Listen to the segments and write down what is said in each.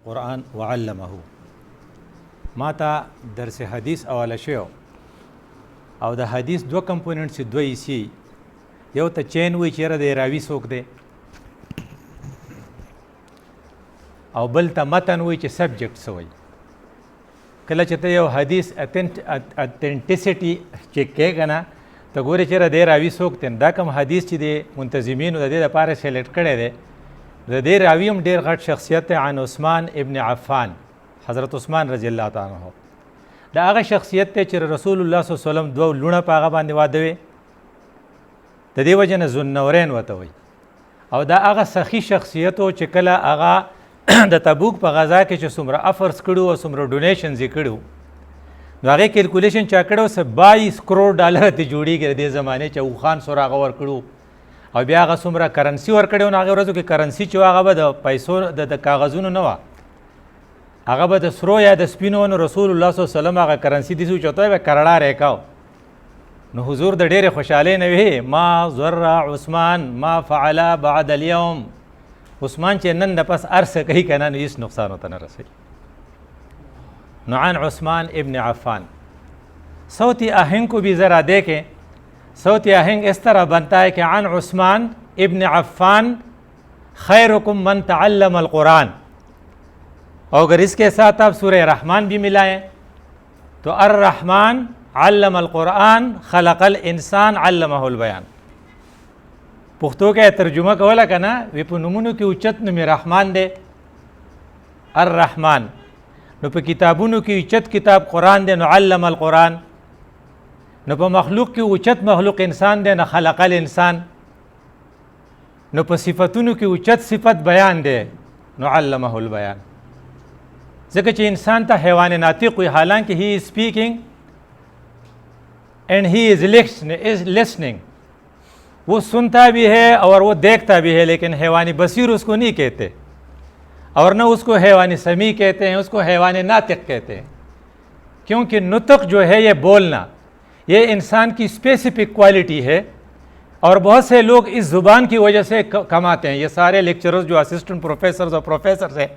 القرآن وعلمه. ما ته درس حدیث حواله شوی او د حدیث دو کمپوننټس دوه حصې، یو ته چین وایي چې یاره د راوي څوک دی، او بل ته متن وایي چې سبجیکټ څه وایي. کله چې ته یو حدیث اتنټیسټي چیک کوې که نه، ته ګورې چې یاره د راوي څوک دی. دا کوم حدیث چې د منتظمینو د دې لپاره سلیکټ کړی دی، د دې راوي هم ډېر غټ شخصیت دی، عن عثمان ابن عفان، حضرت عثمان رضی الله تعالی عنہ. دا هغه شخصیت دی چې رسول الله صلی الله علیه وسلم دوه لوڼه په هغه باندې واده وې، د دې وجې نه ذوالنورین ورته وایي. او دا هغه سخي شخصیت و چې کله هغه د تبوک په غزا کې چې څومره افرز کړي او څومره ډونیشنز یې کړي، نو هغې کیلکولیشن چا کړی و 22 کروڑ ډالر ته جوړېږي د دې زمانې چې اوخان سور هغه ورکړو، او بیا هغه څومره کرنسي ورکړې و. نو هغې ورځو کې کرنسي چې هغه به د پیسو د کاغذونو نه وه، هغه به د سرو یا د سپینو. نو رسول الله صلی الله علیه وسلم هغه کرنسي داسې وچوتی به کرړه ریکاو. نو حضور د ډېرې خوشحالۍ نه وی ما ضر عثمان ما فعل بعد اليوم، عثمان چې نن د پس هر څه کوي که نه، نو هېڅ نقصان ورته نه رسوي. نو عن عثمان ابن عفان. صوتی آہنگ کو بھی ذرا دیکھیں، صوتی آہنگ اس طرح بنتا ہے کہ عن عثمان ابن عفان خیرکم من تعلم القرآن. اور اگر اس کے ساتھ آپ سورہ رحمان بھی ملائیں تو الرحمن علم القرآن خلق الانسان علمه البیان. پښتو کې ترجمه کوله که نه، وی په نومونو کې اوچت نوم رحمان دی، الرحمن. نو په کتابونو کې اوچت کتاب قرآن دی، نو علم القرآن. نو په مخلوق کې اوچت مخلوق انسان دی، نو خلق الانسان. نو په صفتونو کې اوچت صفت بیان دی، نو علمه البیان. ځکه چې انسان ته حیوان ناطق وي، حالانکہ he is speaking and he is listening. وہ سنتا بھی ہے اور وہ دیکھتا بھی ہے، لیکن حیوانی بصیر اس کو نہیں کہتے، اور نہ اس کو حیوانی سمیع کہتے ہیں، اس کو حیوان ناطق کہتے ہیں. کیونکہ نطق جو ہے یہ بولنا، یہ انسان کی اسپیسیفک کوالٹی ہے، اور بہت سے لوگ اس زبان کی وجہ سے کماتے ہیں. یہ سارے لیکچرز جو اسسٹنٹ پروفیسرز اور پروفیسرز ہیں،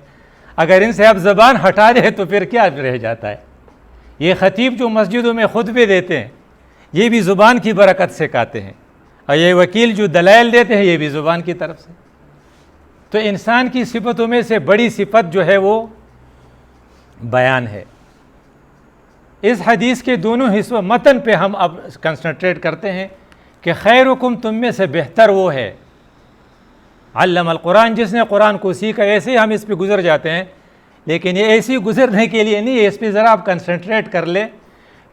اگر ان سے آپ زبان ہٹا دیں تو پھر کیا رہ جاتا ہے. یہ خطیب جو مسجدوں میں خطبے دیتے ہیں، یہ بھی زبان کی برکت سے کہتے ہیں، اور یہ وکیل جو دلائل دیتے ہیں، یہ بھی زبان کی طرف سے. تو انسان کی صفتوں میں سے بڑی صفت جو ہے وہ بیان ہے. اس حدیث کے دونوں حصوں متن پہ ہم اب کنسنٹریٹ کرتے ہیں کہ خیرکم تم میں سے بہتر وہ ہے علم القرآن، جس نے قرآن کو سیکھا. ایسے ہی ہم اس پہ گزر جاتے ہیں، لیکن یہ ایسی گزرنے کے لیے نہیں ہے، اس پہ ذرا آپ کنسنٹریٹ کر لیں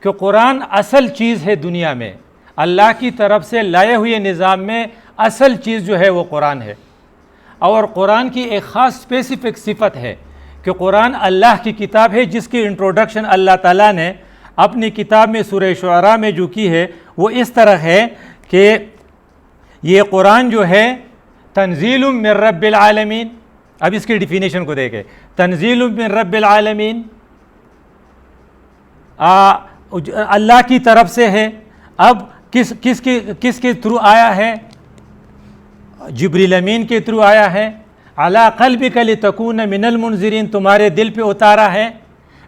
کہ قرآن اصل چیز ہے دنیا میں. اللہ کی طرف سے لائے ہوئے نظام میں اصل چیز جو ہے وہ قرآن ہے. اور قرآن کی ایک خاص اسپیسیفک صفت ہے کہ قرآن اللہ کی کتاب ہے، جس کی انٹروڈکشن اللہ تعالیٰ نے اپنی کتاب میں سورہ شعراء میں جو کی ہے وہ اس طرح ہے کہ یہ قرآن جو ہے تنزیل من رب العالمین. اب اس کی ڈیفینیشن کو دیکھیں، تنزیل من رب العالمین اللہ کی طرف سے ہے. اب کس کے تھرو آیا ہے؟ جبریل امین کے تھرو آیا ہے. علی قلبک لتکون من المنذرین، تمہارے دل پہ اتارا ہے.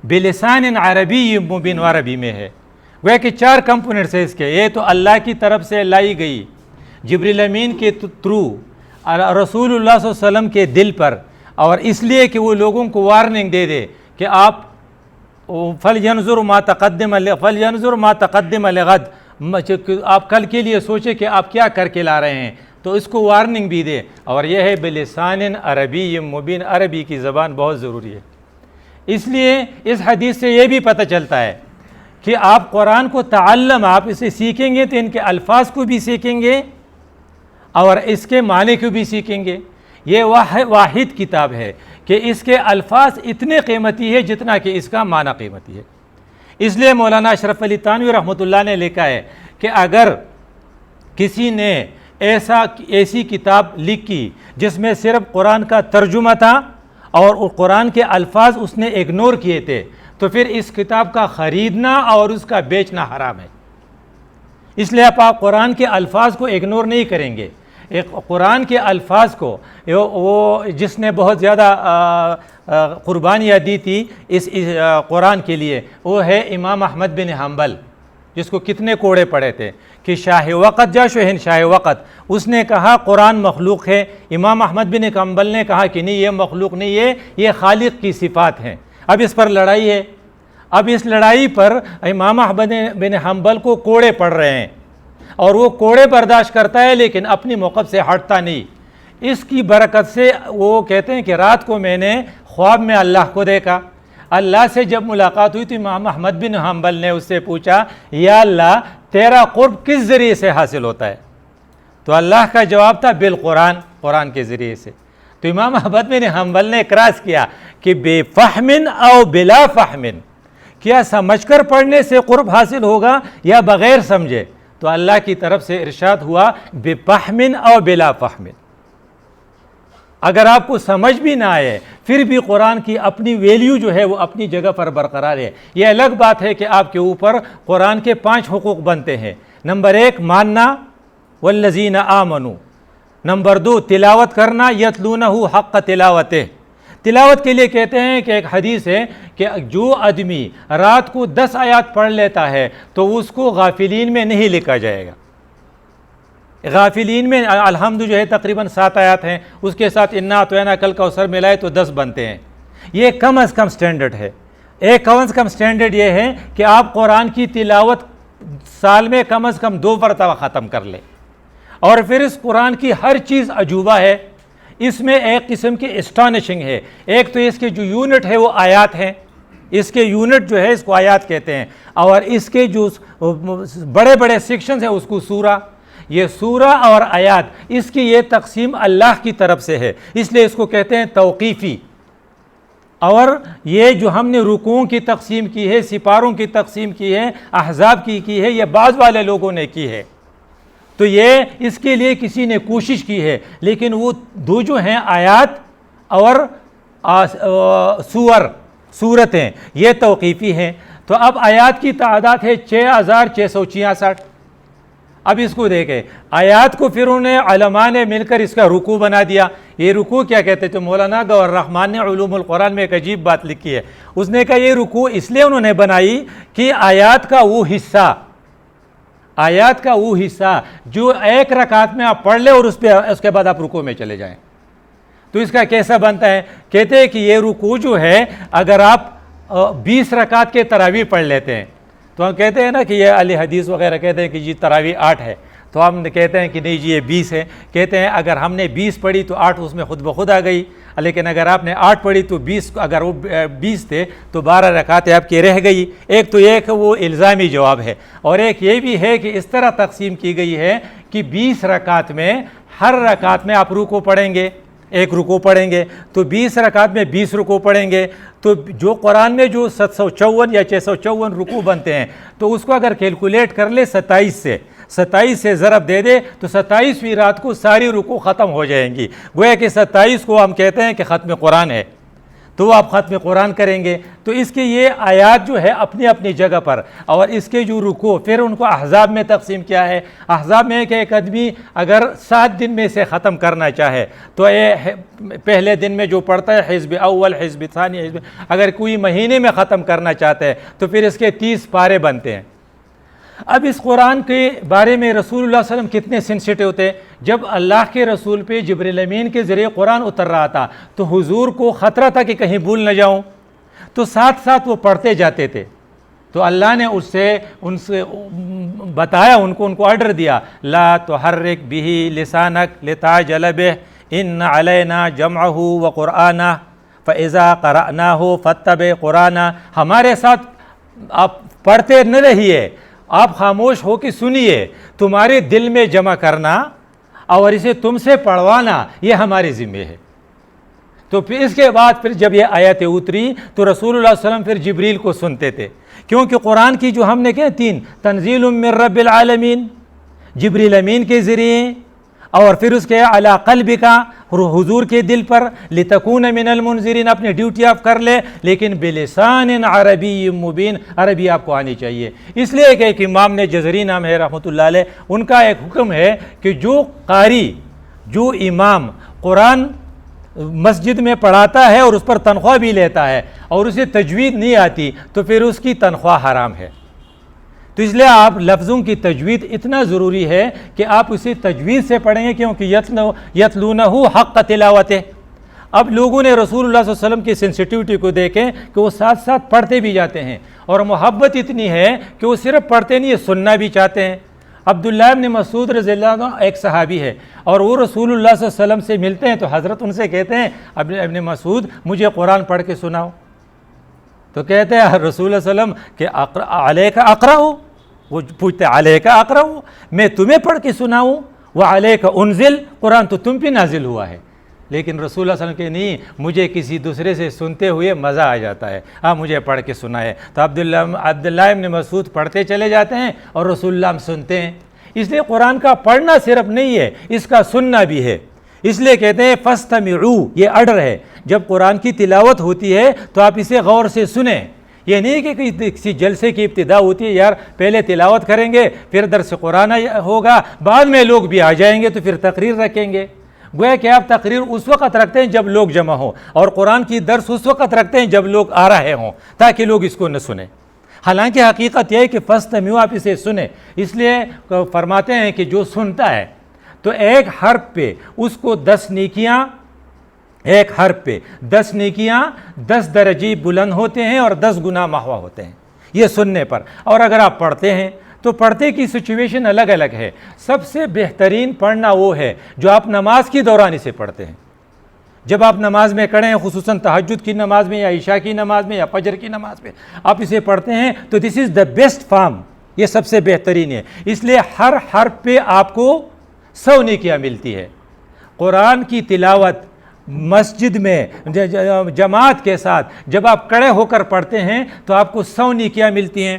بلسان عربی مبین، عربی میں ہے. وہ کہ 4 کمپوننٹس ہیں اس کے. یہ تو اللہ کی طرف سے لائی گئی جبریل امین کے تھرو رسول اللہ صلی اللہ علیہ وسلم کے دل پر، اور اس لیے کہ وہ لوگوں کو وارننگ دے دے کہ آپ فَلْيَنْظُرْ مَا تَقَدِّمَ لِغَدٍ، آپ کل کے لیے سوچیں کہ آپ کیا کر کے لا رہے ہیں. تو اس کو وارننگ بھی دے. اور یہ ہے بلسان عربی مبین، عربی کی زبان بہت ضروری ہے. اس لیے اس حدیث سے یہ بھی پتہ چلتا ہے کہ آپ قرآن کو تعلم، آپ اسے سیکھیں گے تو ان کے الفاظ کو بھی سیکھیں گے اور اس کے معنی کو بھی سیکھیں گے. یہ واحد کتاب ہے کہ اس کے الفاظ اتنے قیمتی ہے جتنا کہ اس کا معنی قیمتی ہے. اس لیے مولانا اشرف علی تھانوی رحمۃ اللہ نے لکھا ہے کہ اگر کسی نے ایسی کتاب لکھی جس میں صرف قرآن کا ترجمہ تھا اور قرآن کے الفاظ اس نے اگنور کیے تھے، تو پھر اس کتاب کا خریدنا اور اس کا بیچنا حرام ہے. اس لیے آپ قرآن کے الفاظ کو اگنور نہیں کریں گے، ایک قرآن کے الفاظ کو وہ جس نے بہت زیادہ قربانیاں دی تھی اس قرآن کے لیے، وہ ہے امام احمد بن حنبل، جس کو کتنے کوڑے پڑے تھے کہ شاہ وقت جا شہن شاہ وقت، اس نے کہا قرآن مخلوق ہے، امام احمد بن حنبل نے کہا کہ نہیں، یہ مخلوق نہیں ہے، یہ خالق کی صفات ہیں۔ اب اس پر لڑائی ہے، اب اس لڑائی پر امام احمد بن حنبل کو کوڑے پڑ رہے ہیں، اور وہ کوڑے برداشت کرتا ہے لیکن اپنی موقف سے ہٹتا نہیں۔ اس کی برکت سے وہ کہتے ہیں کہ رات کو میں نے خواب میں اللہ کو دیکھا، اللہ سے جب ملاقات ہوئی تو امام احمد بن حنبل نے اس سے پوچھا، یا اللہ تیرا قرب کس ذریعے سے حاصل ہوتا ہے؟ تو اللہ کا جواب تھا بالقرآن، قرآن کے ذریعے سے۔ تو امام احمد بن حنبل نے اعتراض کیا کہ بے فہم او بلا فہم، کیا سمجھ کر پڑھنے سے قرب حاصل ہوگا یا بغیر سمجھے؟ تو اللہ کی طرف سے ارشاد ہوا بے فہم او بلا فہم، اگر آپ کو سمجھ بھی نہ آئے پھر بھی قرآن کی اپنی ویلیو جو ہے وہ اپنی جگہ پر برقرار ہے۔ یہ الگ بات ہے کہ آپ کے اوپر قرآن کے 5 حقوق بنتے ہیں۔ نمبر 1 ماننا، والذین آمنوا۔ نمبر 2 تلاوت کرنا، یتلونہ حق تلاوتہ۔ تلاوت کے لیے کہتے ہیں کہ ایک حدیث ہے کہ جو آدمی رات کو 10 آیات پڑھ لیتا ہے تو اس کو غافلین میں نہیں لکھا جائے گا۔ غافلین میں الحمد جو ہے تقریباً 7 آیات ہیں، اس کے ساتھ انا اعطیناک کل کوثر ملائے تو 10 بنتے ہیں۔ یہ کم از کم سٹینڈرڈ ہے۔ ایک کم از کم سٹینڈرڈ یہ ہے کہ آپ قرآن کی تلاوت سال میں کم از کم 2 مرتبہ ختم کر لیں، اور پھر اس قرآن کی ہر چیز عجوبہ ہے۔ اس میں ایک قسم کی اسٹانشنگ ہے، ایک تو اس کے جو یونٹ ہے وہ آیات ہیں، اس کے یونٹ جو ہے اس کو آیات کہتے ہیں، اور اس کے جو بڑے بڑے سیکشنز ہیں اس کو سورہ۔ یہ سورہ اور آیات، اس کی یہ تقسیم اللہ کی طرف سے ہے، اس لیے اس کو کہتے ہیں توقیفی۔ اور یہ جو ہم نے رکوعوں کی تقسیم کی ہے، سپاروں کی تقسیم کی ہے، احزاب کی ہے، یہ بعض والے لوگوں نے کی ہے، تو یہ اس کے لیے کسی نے کوشش کی ہے، لیکن وہ 2 جو ہیں آیات اور سورتیں، یہ توقیفی ہیں۔ تو اب آیات کی تعداد ہے 6666۔ اب اس کو دیکھیں، آیات کو پھر انہیں علماء نے مل کر اس کا رکوع بنا دیا۔ یہ رکوع کیا کہتے تھے؟ مولانا گوہر رحمان نے علوم القرآن میں ایک عجیب بات لکھی ہے، اس نے کہا یہ رکوع اس لیے انہوں نے بنائی کہ آیات کا وہ حصہ جو ایک رکعت میں آپ پڑھ لیں اور اس کے بعد آپ رکوع میں چلے جائیں، تو اس کا کیسا بنتا ہے؟ کہتے ہیں کہ یہ رکوع جو ہے اگر آپ 20 رکعت کے تراویح پڑھ لیتے ہیں تو ہم کہتے ہیں نا کہ یہ اہل حدیث وغیرہ کہتے ہیں کہ جی تراویح 8 ہے، تو ہم کہتے ہیں کہ نہیں جی یہ 20 ہے۔ کہتے ہیں اگر ہم نے 20 پڑھی تو 8 اس میں خود بخود آ گئی، لیکن اگر آپ نے 8 پڑھی تو 20، اگر وہ 20 تھے تو 12 رکعتیں آپ کی رہ گئی۔ ایک تو یہ کہ وہ الزامی جواب ہے، اور ایک یہ بھی ہے کہ اس طرح تقسیم کی گئی ہے کہ 20 رکعت میں ہر رکعت میں آپ رکوع پڑھیں گے، ایک رکوع پڑھیں گے، تو 20 رکعت میں 20 رکوع پڑھیں گے، تو جو قرآن میں جو 754 یا 654 رکوع بنتے ہیں تو اس کو اگر کیلکولیٹ کر لے 27 سے ضرب دے دے تو 27ویں رات کو ساری رکوع ختم ہو جائیں گی۔ گویا کہ 27 کو ہم کہتے ہیں کہ ختم قرآن ہے، تو وہ آپ ختم قرآن کریں گے۔ تو اس کے یہ آیات جو ہے اپنی اپنی جگہ پر، اور اس کے جو رکوع پھر ان کو احزاب میں تقسیم کیا ہے۔ احزاب میں کہ ایک آدمی اگر 7 دن میں سے ختم کرنا چاہے تو یہ پہلے دن میں جو پڑھتا ہے حزب اول، حزب ثانی، حزب، اگر کوئی مہینے میں ختم کرنا چاہتا ہے تو پھر اس کے 30 پارے بنتے ہیں۔ اب اس قرآن کے بارے میں رسول اللہ صلی اللہ علیہ وسلم کتنے سینسٹیو تھے۔ جب اللہ کے رسول پہ جبریل امین کے ذریعے قرآن اتر رہا تھا تو حضور کو خطرہ تھا کہ کہیں بھول نہ جاؤں، تو ساتھ ساتھ وہ پڑھتے جاتے تھے۔ تو اللہ نے ان سے بتایا، ان کو آرڈر دیا، لا تحرک بہ لسانک لتعجل بہ ان علینا جمعہ وقرآنہ فاذا قرأناہ فاتبع قرآنہ۔ ہمارے ساتھ آپ پڑھتے نہ رہیے، آپ خاموش ہو کے سنیے، تمہارے دل میں جمع کرنا اور اسے تم سے پڑھوانا یہ ہمارے ذمہ ہے۔ تو پھر اس کے بعد پھر جب یہ آیتیں اتری تو رسول اللہ صلی اللہ علیہ وسلم پھر جبریل کو سنتے تھے، کیونکہ قرآن کی جو ہم نے کہا 3 تنزیل من رب العالمین، جبریل امین کے ذریعے، اور پھر اس کے علی قلبک حضور کے دل پر، لتکون من المنذرین، اپنی ڈیوٹی آپ کر لے لیکن بلسان عربی مبین، عربی آپ کو آنی چاہیے۔ اس لیے کہ ایک امام نے جزری نام ہے رحمۃ اللہ علیہ، ان کا ایک حکم ہے کہ جو قاری جو امام قرآن مسجد میں پڑھاتا ہے اور اس پر تنخواہ بھی لیتا ہے اور اسے تجوید نہیں آتی تو پھر اس کی تنخواہ حرام ہے. تو اس لیے آپ لفظوں کی تجوید اتنا ضروری ہے کہ آپ اسے تجوید سے پڑھیں گے، کیونکہ یتلونہ حق تلاوتہ. اب لوگوں نے رسول اللہ صلی اللہ علیہ وسلم کی سینسٹیوٹی کو دیکھیں کہ وہ ساتھ ساتھ پڑھتے بھی جاتے ہیں، اور محبت اتنی ہے کہ وہ صرف پڑھتے نہیں، سننا بھی چاہتے ہیں. عبداللہ ابن مسعود رضی اللہ عنہ ایک صحابی ہے، اور وہ رسول اللہ صلی اللہ علیہ وسلم سے ملتے ہیں تو حضرت ان سے کہتے ہیں ابن مسعود مجھے قرآن پڑھ کے سناؤ. تو کہتے ہیں رسول اللہ علیہ وسلم کہ علیک اقرأ، وہ پوچھتے علیک اقرأ، میں تمہیں پڑھ کے سناؤں؟ وعلیک انزل، قرآن تو تم پہ نازل ہوا ہے. لیکن رسول اللہ صلی اللہ علیہ وسلم کہ نہیں، مجھے کسی دوسرے سے سنتے ہوئے مزہ آ جاتا ہے، مجھے پڑھ کے سنائے. تو عبداللہ ابن مسعود پڑھتے چلے جاتے ہیں اور رسول اللہ سنتے ہیں. اس لیے قرآن کا پڑھنا صرف نہیں ہے، اس کا سننا بھی ہے. اس لیے کہتے ہیں فاستمعوا، یہ آرڈر ہے. جب قرآن کی تلاوت ہوتی ہے تو آپ اسے غور سے سنیں. یہ نہیں کہ کسی جلسے کی ابتدا ہوتی ہے، یار پہلے تلاوت کریں گے پھر درس قرآن ہوگا، بعد میں لوگ بھی آ جائیں گے تو پھر تقریر رکھیں گے. گویا کہ آپ تقریر اس وقت رکھتے ہیں جب لوگ جمع ہوں، اور قرآن کی درس اس وقت رکھتے ہیں جب لوگ آ رہے ہوں تاکہ لوگ اس کو نہ سنیں. حالانکہ حقیقت یہ ہے کہ فاستمعوا، آپ اسے سنیں. اس لیے فرماتے ہیں کہ جو سنتا ہے تو ایک حرف پہ اس کو 10 نیکیاں، ایک حرف پہ 10 نیکیاں 10 درجے بلند ہوتے ہیں اور 10 گناہ محو ہوتے ہیں، یہ سننے پر. اور اگر آپ پڑھتے ہیں تو پڑھتے کی سچویشن الگ الگ ہے. سب سے بہترین پڑھنا وہ ہے جو آپ نماز کی دوران اسے پڑھتے ہیں. جب آپ نماز میں کھڑے ہیں، خصوصاً تہجد کی نماز میں یا عشاء کی نماز میں یا فجر کی نماز میں آپ اسے پڑھتے ہیں تو دس از دا بیسٹ فارم، یہ سب سے بہترین ہے. اس لیے ہر حرف پہ آپ کو 100 نیکیاں ملتی ہے. قرآن کی تلاوت مسجد میں جماعت کے ساتھ جب آپ کھڑے ہو کر پڑھتے ہیں تو آپ کو 100 نیکیاں ملتی ہیں.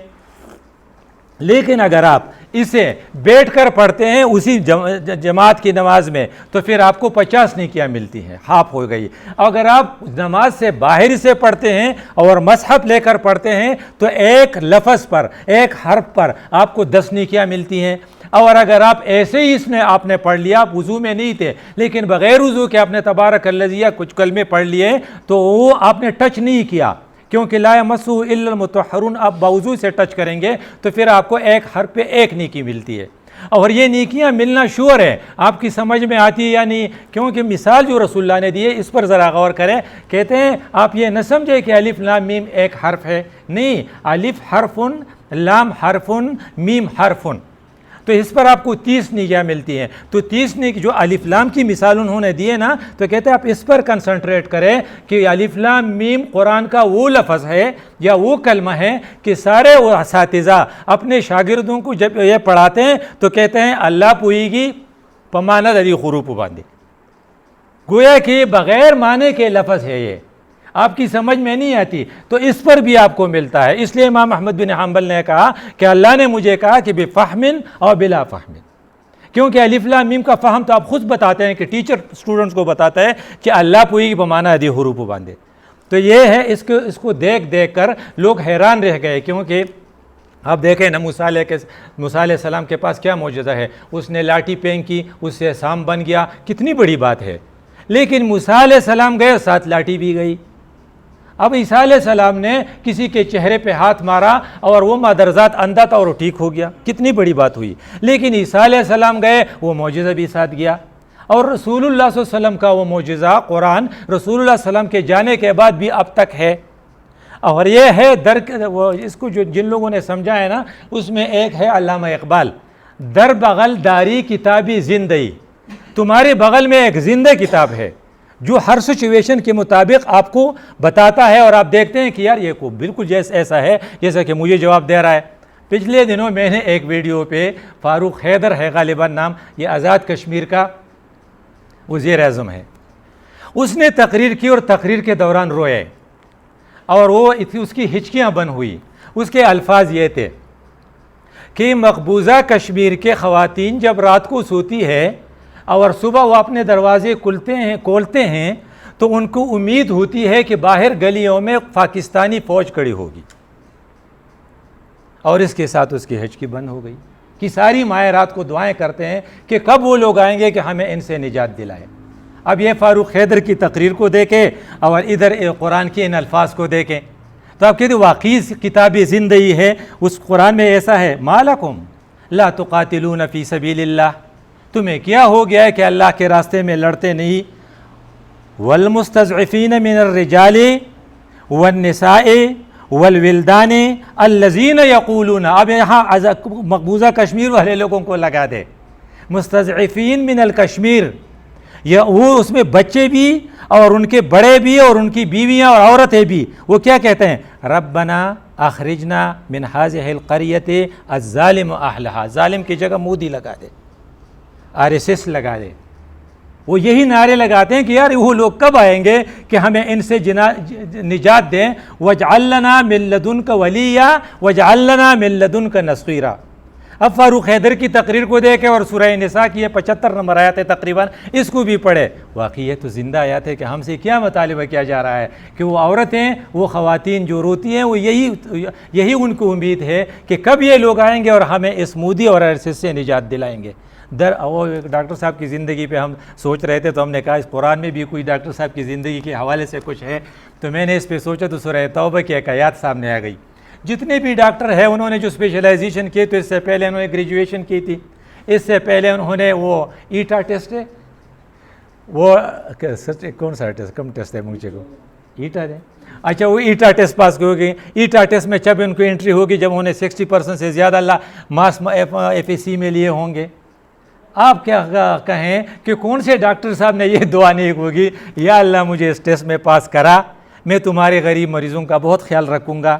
لیکن اگر آپ اسے بیٹھ کر پڑھتے ہیں اسی جماعت کی نماز میں تو پھر آپ کو 50 نیکیاں ملتی ہیں، ہاف ہو گئی. اگر آپ نماز سے باہر سے پڑھتے ہیں اور مصحف لے کر پڑھتے ہیں تو ایک لفظ پر، ایک حرف پر آپ کو 10 نیکیاں ملتی ہیں. اور اگر آپ ایسے ہی آپ نے پڑھ لیا، آپ وضو میں نہیں تھے لیکن بغیر وضو کے آپ نے تبارک الذی کچھ کلمے پڑھ لیے تو وہ آپ نے ٹچ نہیں کیا، کیونکہ لا یمسہ الا المطہرون، آپ باوضو سے ٹچ کریں گے تو پھر آپ کو ایک حرف پہ 1 نیکی ملتی ہے. اور یہ نیکیاں ملنا شور ہے. آپ کی سمجھ میں آتی ہے یا نہیں؟ کیونکہ مثال جو رسول اللہ نے دی ہے اس پر ذرا غور کریں. کہتے ہیں آپ یہ نہ سمجھے کہ الف لام میم ایک حرف ہے، نہیں، الف حرف، لام حرف، میم حرف. تو اس پر آپ کو 30 نیکیاں ملتی ہیں. تو 30 نیکی جو الف لام کی مثال انہوں نے دی ہے نا، تو کہتے ہیں آپ اس پر کنسنٹریٹ کریں کہ الف لام میم قرآن کا وہ لفظ ہے یا وہ کلمہ ہے کہ سارے وہ اساتذہ اپنے شاگردوں کو جب یہ پڑھاتے ہیں تو کہتے ہیں اللہ پوئی گی پماند علی خروپ باندھے. گویا کہ بغیر معنی کے لفظ ہے، یہ آپ کی سمجھ میں نہیں آتی تو اس پر بھی آپ کو ملتا ہے. اس لیے امام احمد بن حنبل نے کہا کہ اللہ نے مجھے کہا کہ بفہم اور بلا فہم، کیونکہ الف لام میم کا فہم تو آپ خود بتاتے ہیں کہ ٹیچر اسٹوڈنٹس کو بتاتا ہے کہ اللہ پوئی کی بمانا دی حروف باندھے. تو یہ ہے، اس کو دیکھ دیکھ کر لوگ حیران رہ گئے. کیونکہ آپ دیکھیں نا موسیٰ علیہ السلام کے پاس کیا معجزہ ہے، اس نے لاٹھی پھینکی، اس سے سام بن گیا، کتنی بڑی بات ہے. لیکن موسیٰ علیہ السلام گئے، ساتھ لاٹھی بھی گئی. اب عیسیٰ علیہ السلام نے کسی کے چہرے پہ ہاتھ مارا اور وہ مادرزاد اندھا تھا اور وہ ٹھیک ہو گیا، کتنی بڑی بات ہوئی. لیکن عیسیٰ علیہ السلام گئے، وہ معجزہ بھی ساتھ گیا. اور رسول اللہ صلی اللہ علیہ وسلم کا وہ معجزہ قرآن رسول اللہ صلی اللہ علیہ وسلم کے جانے کے بعد بھی اب تک ہے. اور یہ ہے اس کو جن لوگوں نے سمجھا ہے نا، اس میں ایک ہے علامہ اقبال، در بغل داری کتابی زندگی. تمہارے بغل میں ایک زندہ کتاب ہے جو ہر سچویشن کے مطابق آپ کو بتاتا ہے، اور آپ دیکھتے ہیں کہ یار یہ کو بالکل ایسا ہے جیسا کہ مجھے جواب دے رہا ہے. پچھلے دنوں میں نے ایک ویڈیو پہ فاروق حیدر ہے غالباً نام، یہ آزاد کشمیر کا وزیر اعظم ہے، اس نے تقریر کی اور تقریر کے دوران روئے اور اس کی ہچکیاں بند ہوئی. اس کے الفاظ یہ تھے کہ مقبوضہ کشمیر کے خواتین جب رات کو سوتی ہے اور صبح وہ اپنے دروازے کھولتے ہیں تو ان کو امید ہوتی ہے کہ باہر گلیوں میں پاکستانی فوج کھڑی ہوگی، اور اس کے ساتھ اس کی ہچکی بند ہو گئی. کی ساری ماہرات کو دعائیں کرتے ہیں کہ کب وہ لوگ آئیں گے کہ ہمیں ان سے نجات دلائیں۔ اب یہ فاروق حیدر کی تقریر کو دیکھیں اور ادھر قرآن کے ان الفاظ کو دیکھیں تو آپ کہتے ہیں واقعی کتاب زندگی ہے۔ اس قرآن میں ایسا ہے، ما لکم لا تقاتلون فی سبیل اللہ، تمہیں کیا ہو گیا ہے کہ اللہ کے راستے میں لڑتے نہیں؟ والمستضعفین من الرجال والنساء والولدان الذین یقولون، اب یہاں مقبوضہ کشمیر والے لوگوں کو لگا دے، مستضعفین من الکشمیر، یا وہ اس میں بچے بھی اور ان کے بڑے بھی اور ان کی بیویاں اور عورتیں بھی، وہ کیا کہتے ہیں؟ ربنا اخرجنا من هذه القریة الظالم اہلہا، ظالم کی جگہ مودی لگا دے، RSS لگا دے، وہ یہی نعرے لگاتے ہیں کہ یار وہ لوگ کب آئیں گے کہ ہمیں ان سے نجات دیں، وَاجْعَلْ لَنَا مِن لَّدُنْكَ وَلِيًّا وَاجْعَلْ لَنَا مِن لَّدُنْكَ نَصِيرًا۔ اب فاروق حیدر کی تقریر کو دیکھیں اور سورہ نساء کی یہ 75 نمبر آیات ہے تقریباً، اس کو بھی پڑھے۔ واقعی یہ تو زندہ آیات ہے کہ ہم سے کیا مطالبہ کیا جا رہا ہے کہ وہ عورتیں، وہ خواتین جو روتی ہیں، وہ یہی ان کو امید ہے کہ کب یہ لوگ آئیں گے اور ہمیں اس مودی اور RSS سے نجات دلائیں گے۔ وہ ڈاکٹر صاحب کی زندگی پہ ہم سوچ رہے تھے تو ہم نے کہا اس قرآن میں بھی کوئی ڈاکٹر صاحب کی زندگی کے حوالے سے کچھ ہے، تو میں نے اس پہ سوچا تو سورہ توبہ کی ایک آیات سامنے آ گئی۔ جتنے بھی ڈاکٹر ہیں انہوں نے جو اسپیشلائزیشن کی، تو اس سے پہلے انہوں نے گریجویشن کی تھی، اس سے پہلے انہوں نے وہ ایٹا ٹیسٹ ہے، وہ کون سا ٹیسٹ، کم ٹیسٹ ہے مجھے کو ایٹا ہے، اچھا وہ ایٹا ٹیسٹ پاس ہوگی۔ ایٹا ٹیسٹ میں جب ان کو انٹری ہوگی جب انہوں نے 60% سے زیادہ مارکس FSC میں لیے ہوں گے، آپ کیا کہیں کہ کون سے ڈاکٹر صاحب نے یہ دعا نہیں ہوگی، یا اللہ مجھے اس ٹیسٹ میں پاس کرا، میں تمہارے غریب مریضوں کا بہت خیال رکھوں گا،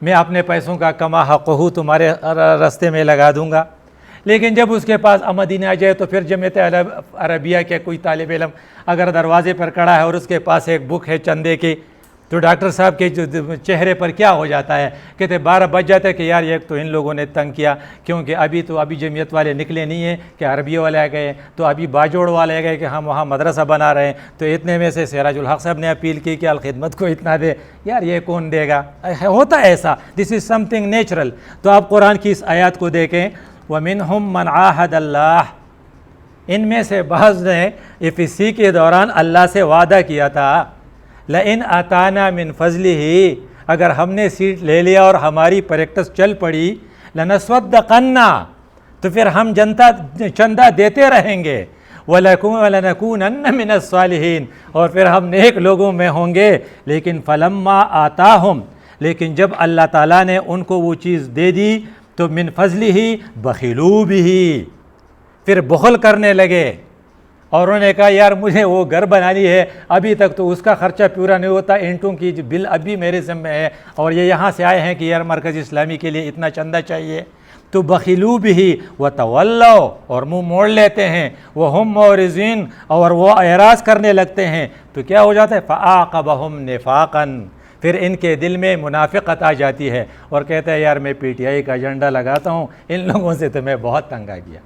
میں اپنے پیسوں کا کما حقہ تمہارے راستے میں لگا دوں گا۔ لیکن جب اس کے پاس آمدنی آ جائے تو پھر جمعیت عربیہ کے کوئی طالب علم اگر دروازے پر کھڑا ہے اور اس کے پاس ایک بک ہے چندے کی، تو ڈاکٹر صاحب کے چہرے پر کیا ہو جاتا ہے، کہتے 12 بج جاتا ہے کہ یار ایک تو ان لوگوں نے تنگ کیا، کیونکہ ابھی جمعیت والے نکلے نہیں ہیں کہ عربیہ والے آ گئے، تو ابھی باجوڑ والے آ گئے کہ ہم وہاں مدرسہ بنا رہے ہیں، تو اتنے میں سے سراج الحق صاحب نے اپیل کی کہ الخدمت کو اتنا دے، یار یہ کون دے گا؟ ہوتا ہے ایسا، دس از سم تھنگ نیچرل۔ تو آپ قرآن کی اس آیات کو دیکھیں، وَمِنْهُمْ مَنْ عَاهَدَ اللَّهُ، ان میں سے بعض نے FSC کے دوران اللہ سے وعدہ کیا تھا، لَإِنْ آتَانَا مِنْ فَضْلِهِ، اگر ہم نے سیٹ لے لیا اور ہماری پریکٹس چل پڑی، لَنَصَدَّقَنَّ، تو پھر ہم چندہ دیتے رہیں گے، وَلَنَكُونَنَّ مِنَ الصَّالِحِينَ، اور پھر ہم نیک لوگوں میں ہوں گے۔ لیکن فَلَمَّا آتَاهُمْ، لیکن جب اللہ تعالیٰ نے ان کو وہ چیز دے دی تو من فضلِهِ بخلوا بِهِ، پھر بخل کرنے لگے، اور انہوں نے کہا یار مجھے وہ گھر بنانی ہے، ابھی تک تو اس کا خرچہ پورا نہیں ہوتا، اینٹوں کی بل ابھی میرے ذمہ ہے، اور یہ یہاں سے آئے ہیں کہ یار مرکز اسلامی کے لیے اتنا چندہ چاہیے، تو بخلوا بِهِ وتولوا، اور منہ موڑ لیتے ہیں، وہم معرضین، اور وہ اعراض کرنے لگتے ہیں، تو کیا ہو جاتا ہے؟ فَأَعْقَبَهُمْ نِفَاقًا، پھر ان کے دل میں منافقت آ جاتی ہے اور کہتا ہے یار میں PTI کا ایجنڈا لگاتا ہوں، ان لوگوں سے تو میں بہت تنگ آ گیا۔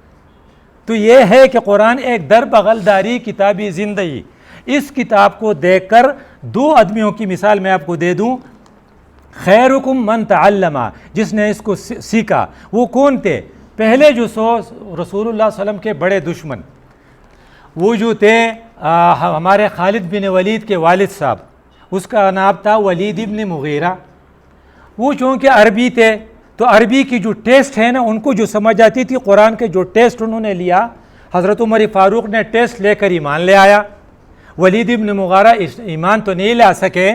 تو یہ ہے کہ قرآن ایک در بغل داری کتابی زندگی۔ اس کتاب کو دیکھ کر 2 آدمیوں کی مثال میں آپ کو دے دوں، خیرکم من تعلم، جس نے اس کو سیکھا، وہ کون تھے؟ پہلے جو رسول اللہ صلی اللہ علیہ وسلم کے بڑے دشمن، وہ جو تھے ہمارے خالد بن ولید کے والد صاحب، اس کا نام تھا ولید ابن مغیرہ۔ وہ چونکہ عربی تھے تو عربی کی جو ٹیسٹ ہے نا، ان کو جو سمجھ آتی تھی، قرآن کے جو ٹیسٹ انہوں نے لیا، حضرت عمر فاروق نے ٹیسٹ لے کر ایمان لے آیا، ولید ابن مغیرہ ایمان تو نہیں لا سکے،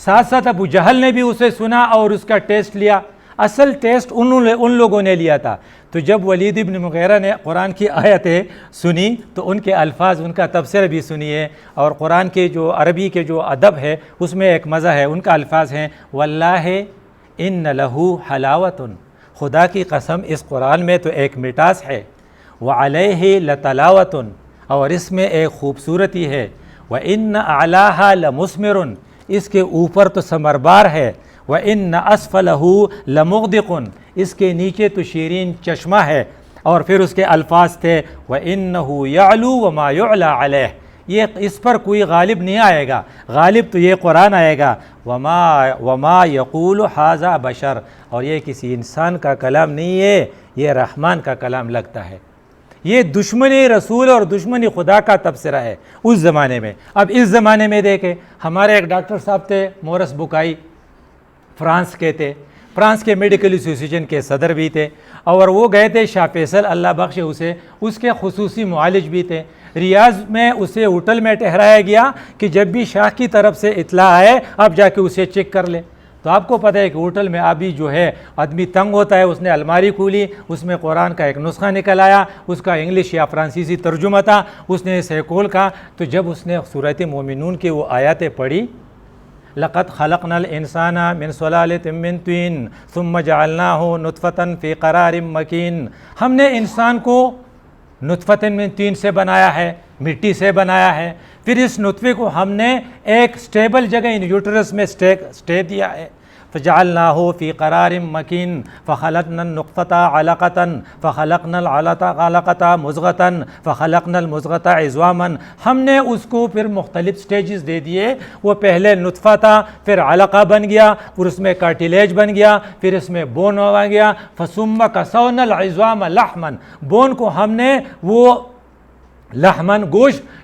ساتھ ساتھ ابو جہل نے بھی اسے سنا اور اس کا ٹیسٹ لیا۔ اصل ٹیسٹ ان لوگوں نے لیا تھا۔ تو جب ولید ابن مغیرہ نے قرآن کی آیتیں سنی تو ان کے الفاظ، ان کا تفسیر بھی سنیے، اور قرآن کے جو عربی کے جو ادب ہے اس میں ایک مزہ ہے۔ ان کا الفاظ ہیں واللہ ان لہو حلاوۃ، خدا کی قسم اس قرآن میں تو ایک مٹاس ہے، وعلیہ لتلاوۃ، اور اس میں ایک خوبصورتی ہے، وان اعلاہا لمثمر، اس کے اوپر تو ثمربار ہے، وان اسفلہ لمغدق، اس کے نیچے تو شیرین چشمہ ہے۔ اور پھر اس کے الفاظ تھے وانہ یعلو وما یعلی علیہ، یہ اس پر کوئی غالب نہیں آئے گا، غالب تو یہ قرآن آئے گا، وما یقول ھذا بشر، اور یہ کسی انسان کا کلام نہیں ہے، یہ رحمان کا کلام لگتا ہے۔ یہ دشمنی رسول اور دشمنی خدا کا تبصرہ ہے اس زمانے میں۔ اب اس زمانے میں دیکھیں، ہمارے ایک ڈاکٹر صاحب تھے مورس بکائی، فرانس کے تھے، فرانس کے میڈیکل ایسوسیشن کے صدر بھی تھے، اور وہ گئے تھے شاہ فیصل اللہ بخش اسے، اس کے خصوصی معالج بھی تھے۔ ریاض میں اسے ہوٹل میں ٹھہرایا گیا کہ جب بھی شاہ کی طرف سے اطلاع آئے آپ جا کے اسے چیک کر لیں۔ تو آپ کو پتہ ہے کہ ہوٹل میں ابھی جو ہے آدمی تنگ ہوتا ہے، اس نے الماری کھولی، اس میں قرآن کا ایک نسخہ نکل آیا، اس کا انگلش یا فرانسیسی ترجمہ تھا، اس نے اسے کھول کا، تو جب اس نے سورۃ مومنون کی وہ آیاتیں پڑھی، لقد خلقنا الانسان من صلالۃ من طین ثم جعلناه نطفۃ فی قرار مکین، ہم نے انسان کو نطفۃ من طین سے بنایا ہے، مٹی سے بنایا ہے، پھر اس نطفے کو ہم نے ایک سٹیبل جگہ یوٹرس میں سٹے دیا ہے، فجعلناه فی قرار مکین فخلقنا النطفۃ علقۃ فخلقنا العلقۃ مضغۃ فخلقنا المضغۃ عظاما، ہم نے اس کو پھر مختلف سٹیجز دے دیے، وہ پہلے نطفہ تھا، پھر علقہ بن گیا، پھر اس میں کارٹیلیج بن گیا، پھر اس میں بون ہو گیا، فثم کسونا العظام لحما، بون کو ہم نے وہ لحمن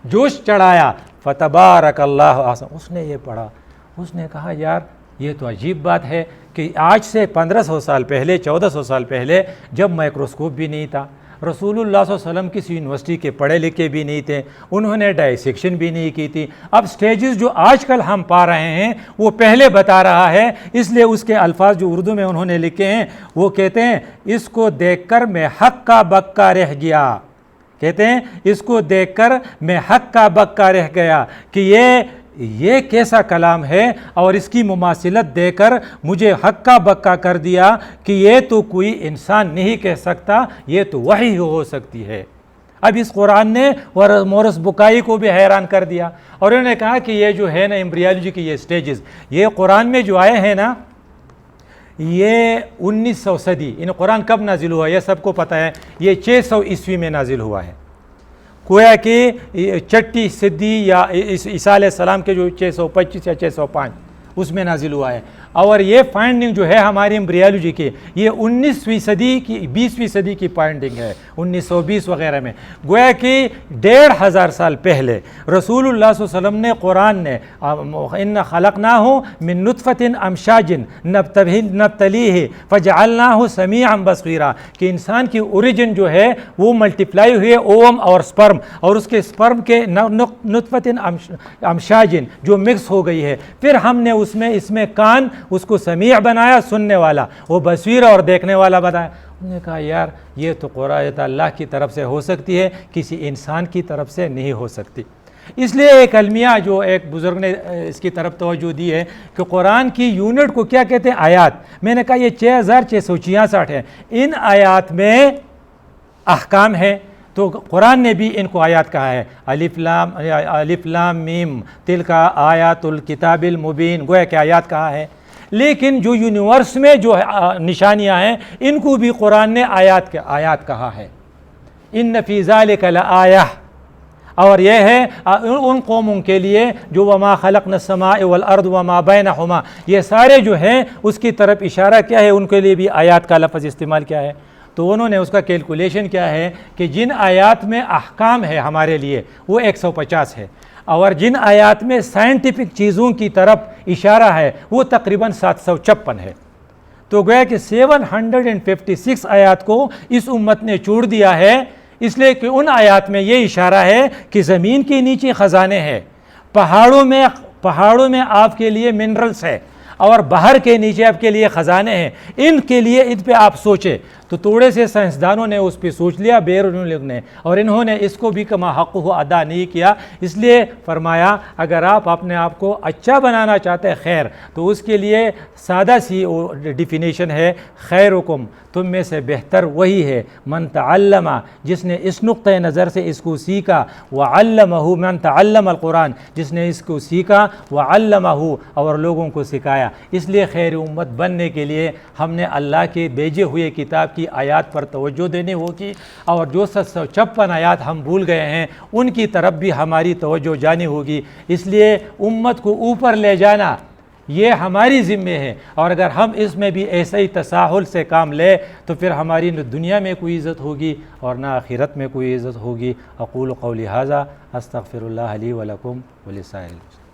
جوش چڑھایا، فتبارک اللہ احسن۔ اس نے یہ پڑھا، اس نے کہا یار یہ تو عجیب بات ہے کہ آج سے 1500 سال پہلے، 1400 سال پہلے، جب مائکروسکوپ بھی نہیں تھا، رسول اللہ صلی اللہ علیہ وسلم کسی یونیورسٹی کے پڑھے لکھے بھی نہیں تھے، انہوں نے ڈائسیکشن بھی نہیں کی تھی، اب سٹیجز جو آج کل ہم پا رہے ہیں وہ پہلے بتا رہا ہے، اس لیے اس کے الفاظ جو اردو میں انہوں نے لکھے ہیں وہ کہتے ہیں اس کو دیکھ کر میں حق کا بکا رہ گیا، کہتے ہیں اس کو دیکھ کر میں حق کا بکا رہ گیا کہ یہ کیسا کلام ہے، اور اس کی مماثلت دے کر مجھے حق کا بکا کر دیا کہ یہ تو کوئی انسان نہیں کہہ سکتا، یہ تو وحی ہو سکتی ہے۔ اب اس قرآن نے مورس بکائی کو بھی حیران کر دیا، اور انہوں نے کہا کہ یہ جو ہے نا ایمبریالوجی کی یہ سٹیجز، یہ قرآن میں جو آئے ہیں نا، یہ 1900 صدی، قرآن کب نازل ہوا یہ سب کو پتہ ہے، یہ 600 عیسوی میں نازل ہوا ہے، گویا کہ چھٹی صدی یا عیسیٰ علیہ السلام کے جو 625 یا 605 اس میں نازل ہوا ہے، اور یہ فائنڈنگ جو ہے ہماری ایمبریالوجی کی، یہ 19ویں صدی کی 20ویں صدی کی فائنڈنگ ہے، 1920 وغیرہ میں، گویا کہ 1500 سال پہلے رسول اللہ صلی اللہ علیہ وسلم نے قرآن نے ان خلقناہ من نطفۃ امشاج نبتلیہ فجعلناہ سمیعا بصیرا، کہ انسان کی اوریجن جو ہے وہ ملٹیپلائی ہوئے اوم اور سپرم، اور اس کے سپرم کے نطفۃ امشاج جو مکس ہو گئی ہے، پھر ہم نے اس میں کان اس کو سمیع بنایا، سننے والا، وہ بصیر اور دیکھنے والا بنایا۔ انہوں نے کہا یار یہ تو قرآن اللہ کی طرف سے ہو سکتی ہے، کسی انسان کی طرف سے نہیں ہو سکتی۔ اس لیے ایک المیہ جو ایک بزرگ نے اس کی طرف توجہ دی ہے کہ قرآن کی یونٹ کو کیا کہتے ہیں؟ آیات۔ میں نے کہا یہ 6666 ہیں، ان آیات میں احکام ہے، تو قرآن نے بھی ان کو آیات کہا ہے، الف لام میم تلک آیات الکتاب المبین، گویا کہ آیات کہا ہے، لیکن جو یونیورس میں جو نشانیاں ہیں ان کو بھی قرآن نے آیات کہا ہے، ان فی ذلک لآیہ، اور یہ ہے ان قوموں کے لیے جو وما خلقنا السماء والارض وما بینہما، یہ سارے جو ہیں اس کی طرف اشارہ کیا ہے، ان کے لیے بھی آیات کا لفظ استعمال کیا ہے۔ تو انہوں نے اس کا کیلکولیشن کیا ہے کہ جن آیات میں احکام ہے ہمارے لیے وہ 150 ہے، اور جن آیات میں سائنٹیفک چیزوں کی طرف اشارہ ہے وہ تقریباً 756 ہے، تو گویا کہ 756 آیات کو اس امت نے چھوڑ دیا ہے، اس لیے کہ ان آیات میں یہ اشارہ ہے کہ زمین کے نیچے خزانے ہیں، پہاڑوں میں آپ کے لیے منرلز ہے، اور باہر کے نیچے آپ کے لیے خزانے ہیں، ان کے لیے ان پہ آپ سوچیں۔ تو تھوڑے سے سائنسدانوں نے اس پہ سوچ لیا، بیرون لوگ نے، اور انہوں نے اس کو بھی کما حق ہو ادا نہیں کیا، اس لیے فرمایا اگر آپ اپنے آپ کو اچھا بنانا چاہتے ہیں خیر، تو اس کے لیے سادہ سی ڈیفینیشن ہے، خیرکم، تم میں سے بہتر وہی ہے، من تعلم، جس نے اس نقطۂ نظر سے اس کو سیکھا، وعلمہ، من تعلم القرآن، جس نے اس کو سیکھا، وعلمہ، اور لوگوں کو سکھایا۔ اس لیے خیر امت بننے کے لیے ہم نے اللہ کے بھیجے ہوئے کتاب کی آیات پر توجہ دینی ہوگی، اور جو 756 آیات ہم بھول گئے ہیں ان کی طرف بھی ہماری توجہ جانی ہوگی۔ اس لیے امت کو اوپر لے جانا، یہ ہماری ذمہ ہے، اور اگر ہم اس میں بھی ایسے ہی تساہل سے کام لیں تو پھر ہماری نہ دنیا میں کوئی عزت ہوگی اور نہ آخرت میں کوئی عزت ہوگی۔ اقول قولی ھذا استغفر اللہ لی ولکم ولسائر المسلمین۔